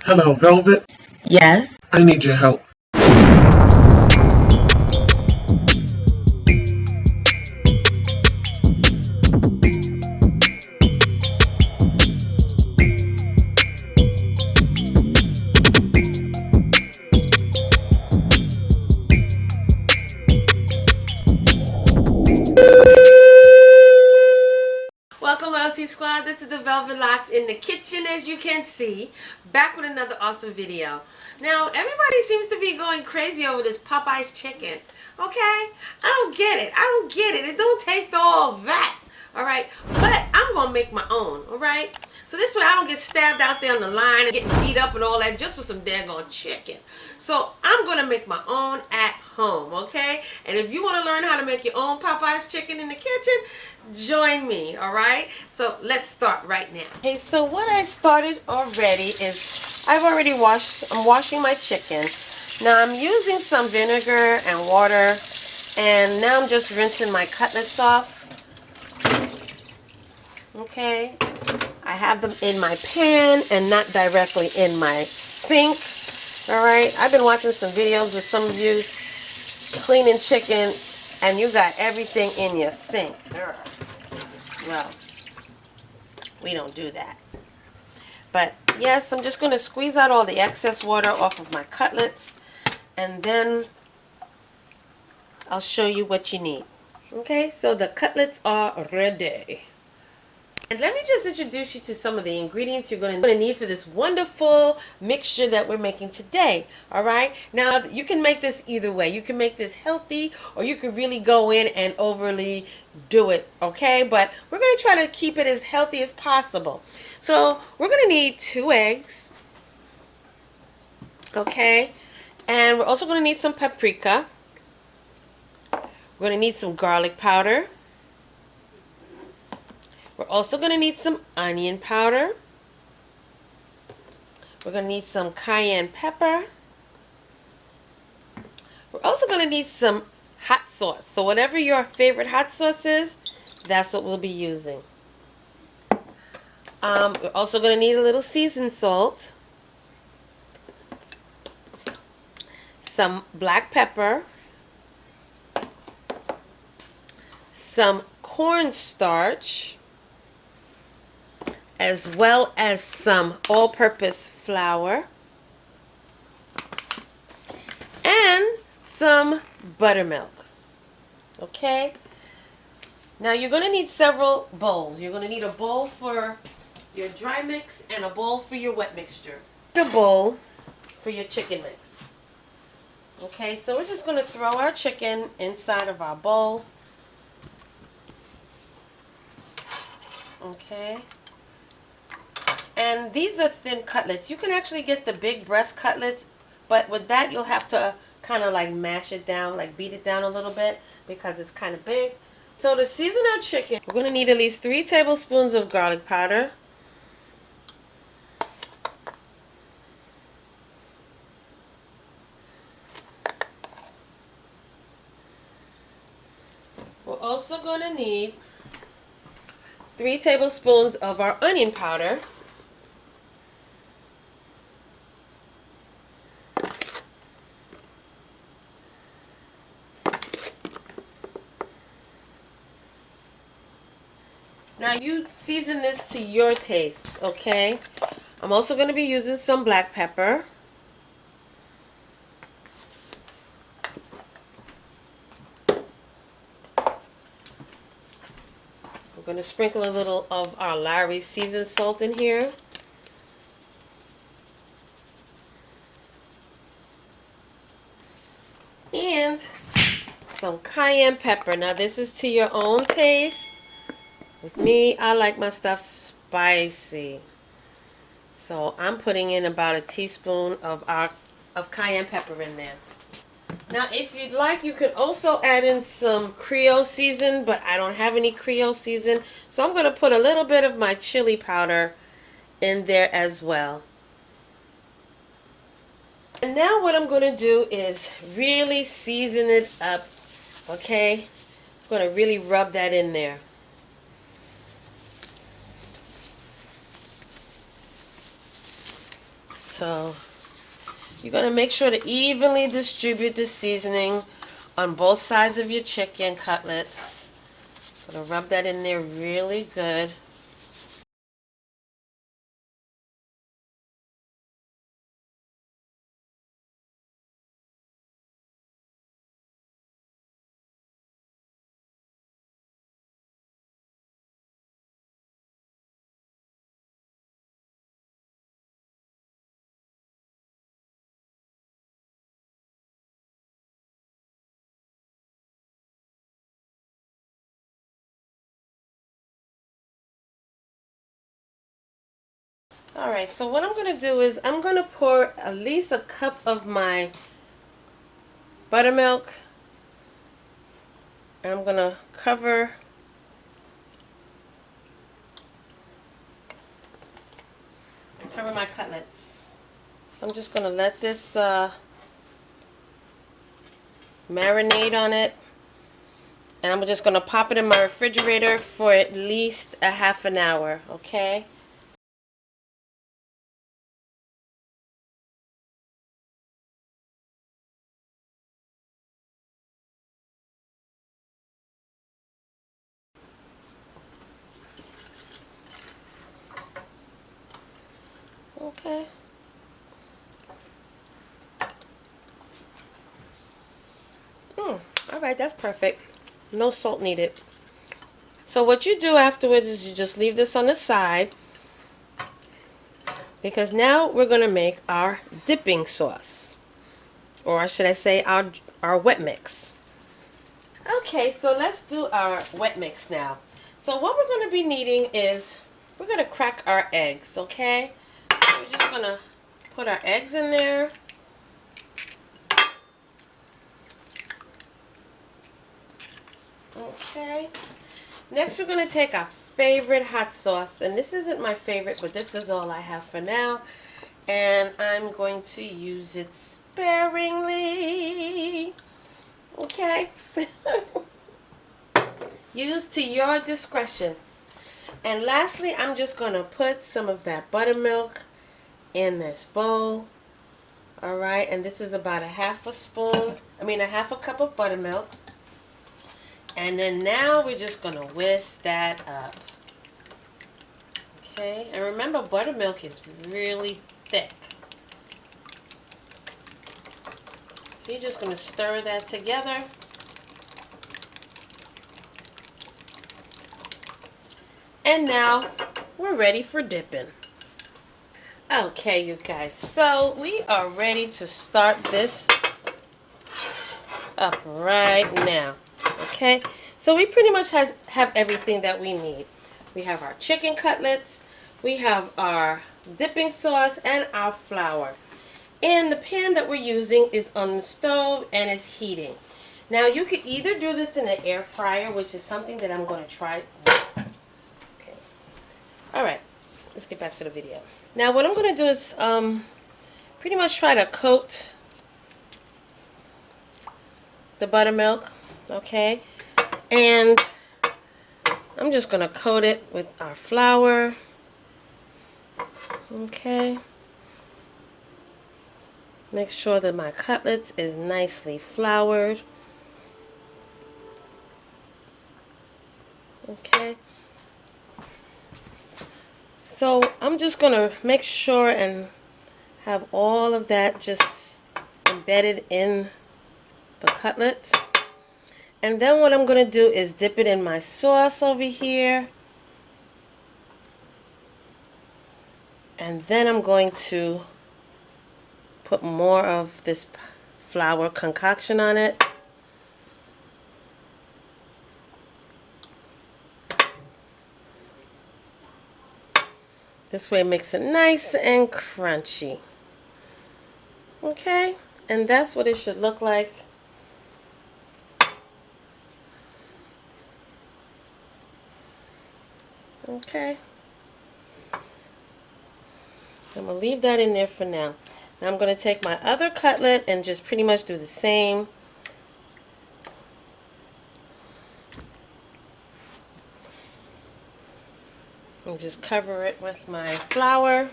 Hello, Velvet. Yes. I need your help. Welcome, Loyalty Squad. This is the Velvetlox in the kitchen, as you can see, back with another awesome video. Now, everybody seems to be going crazy over this Popeyes chicken. Okay? I don't get it. I don't get it. It don't taste all that. All right? But I'm going to make my own. All right? So this way I don't get stabbed out there on the line and getting beat up and all that just for some daggone chicken. So I'm going to make my own at home, okay? And if you want to learn how to make your own Popeyes chicken in the kitchen, join me, all right? So let's start right now. Okay, so what I started already is I'm washing my chicken. Now I'm using some vinegar and water, and now I'm just rinsing my cutlets off. Okay, I have them in my pan and not directly in my sink. All right, I've been watching some videos with some of you cleaning chicken and you got everything in your sink. Well, we don't do that. But yes, I'm just going to squeeze out all the excess water off of my cutlets, and then I'll show you what you need. Okay, so the cutlets are ready. And let me just introduce you to some of the ingredients you're going to need for this wonderful mixture that we're making today. All right. Now, you can make this either way. You can make this healthy, or you can really go in and overly do it. Okay. But we're going to try to keep it as healthy as possible. So we're going to need 2 eggs. Okay. And we're also going to need some paprika. We're going to need some garlic powder. We're also going to need some onion powder. We're going to need some cayenne pepper. We're also going to need some hot sauce. So whatever your favorite hot sauce is, that's what we'll be using. We're also going to need a little seasoned salt, some black pepper, some cornstarch, as well as some all-purpose flour, and some buttermilk. Okay? Now you're going to need several bowls. You're going to need a bowl for your dry mix and a bowl for your wet mixture. A bowl for your chicken mix. Okay, so we're just going to throw our chicken inside of our bowl. Okay. And these are thin cutlets. You can actually get the big breast cutlets, but with that you'll have to kind of like mash it down, like beat it down a little bit because it's kind of big. So to season our chicken, we're going to need at least 3 tablespoons of garlic powder. We're also going to need 3 tablespoons of our onion powder. Now you season this to your taste, okay? I'm also going to be using some black pepper. We're going to sprinkle a little of our Lowry seasoned salt in here. And some cayenne pepper. Now this is to your own taste. With me, I like my stuff spicy. So I'm putting in about a teaspoon of cayenne pepper in there. Now if you'd like, you could also add in some Creole season, but I don't have any Creole season. So I'm going to put a little bit of my chili powder in there as well. And now what I'm going to do is really season it up, okay? I'm going to really rub that in there. So you're going to make sure to evenly distribute the seasoning on both sides of your chicken cutlets. Gonna rub that in there really good. Alright, so what I'm going to do is I'm going to pour at least a cup of my buttermilk, and I'm going to cover my cutlets. So I'm just going to let this marinate on it, and I'm just going to pop it in my refrigerator for at least a half an hour, okay? Okay. Alright, that's perfect. No salt needed. So what you do afterwards is you just leave this on the side, because now we're going to make our dipping sauce. Or should I say our wet mix. Okay, so let's do our wet mix now. So what we're going to be needing is, we're going to crack our eggs, okay? So we're just going to put our eggs in there. Okay. Next we're going to take our favorite hot sauce. And this isn't my favorite, but this is all I have for now. And I'm going to use it sparingly. Okay? Use to your discretion. And lastly, I'm just going to put some of that buttermilk in this bowl. Alright, and this is about a half a cup of buttermilk. And then now we're just going to whisk that up. Okay, and remember, buttermilk is really thick. So you're just going to stir that together. And now we're ready for dipping. Okay, you guys, so we are ready to start this up right now. Okay, so we pretty much have everything that we need. We have our chicken cutlets, we have our dipping sauce, and our flour. And the pan that we're using is on the stove and is heating. Now you could either do this in an air fryer, which is something that I'm going to try next. Okay. Alright, let's get back to the video. Now what I'm going to do is pretty much try to coat the buttermilk, okay? And I'm just going to coat it with our flour, okay? Make sure that my cutlets is nicely floured, okay? So I'm just going to make sure and have all of that just embedded in the cutlets. And then what I'm going to do is dip it in my sauce over here. And then I'm going to put more of this flour concoction on it. This way it makes it nice and crunchy. Okay, and that's what it should look like. Okay. I'm going to leave that in there for now. Now I'm going to take my other cutlet and just pretty much do the same. And just cover it with my flour.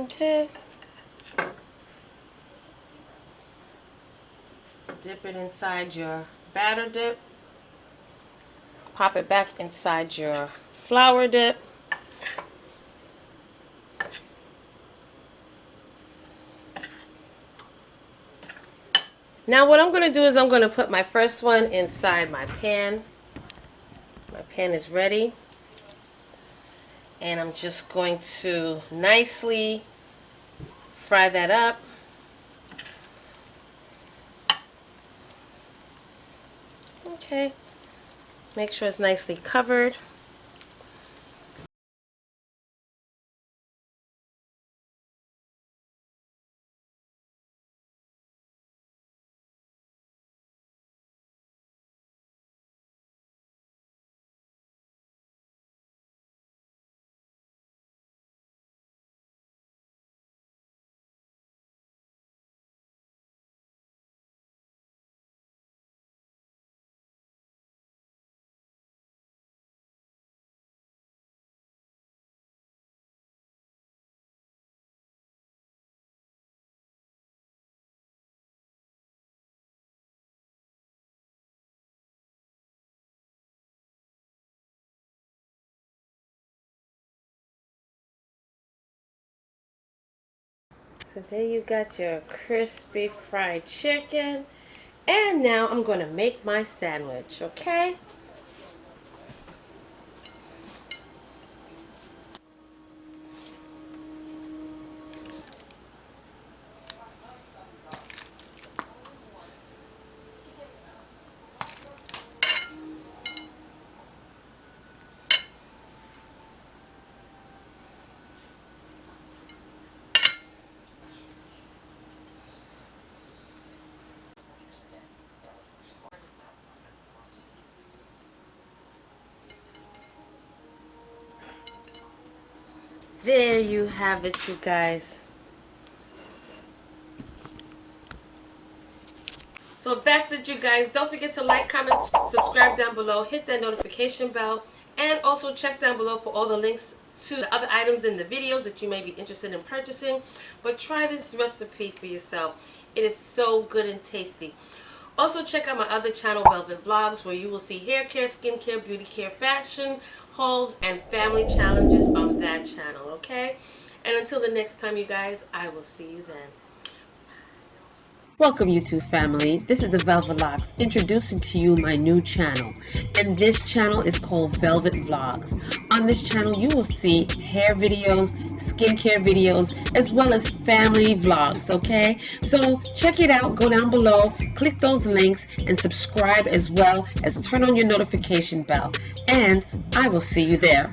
Okay. Dip it inside your batter dip. Pop it back inside your flour dip. Now what I'm going to do is I'm going to put my first one inside my pan. My pan is ready. And I'm just going to nicely fry that up. Okay. Make sure it's nicely covered. So there you got your crispy fried chicken. And now I'm going to make my sandwich, okay? There you have it, you guys. So that's it, you guys. Don't forget to like, comment, subscribe down below. Hit that notification bell. And also check down below for all the links to the other items in the videos that you may be interested in purchasing. But try this recipe for yourself. It is so good and tasty. Also check out my other channel, Velvetlox, where you will see hair care, skincare, beauty care, fashion hauls, and family challenges on that channel, okay? And until the next time, you guys, I will see you then. Welcome, YouTube family. This is the Velvetlox introducing to you my new channel. And this channel is called Velvetlox. On this channel, you will see hair videos, skincare videos, as well as family vlogs, okay? So check it out. Go down below, click those links, and subscribe as well as turn on your notification bell. And I will see you there.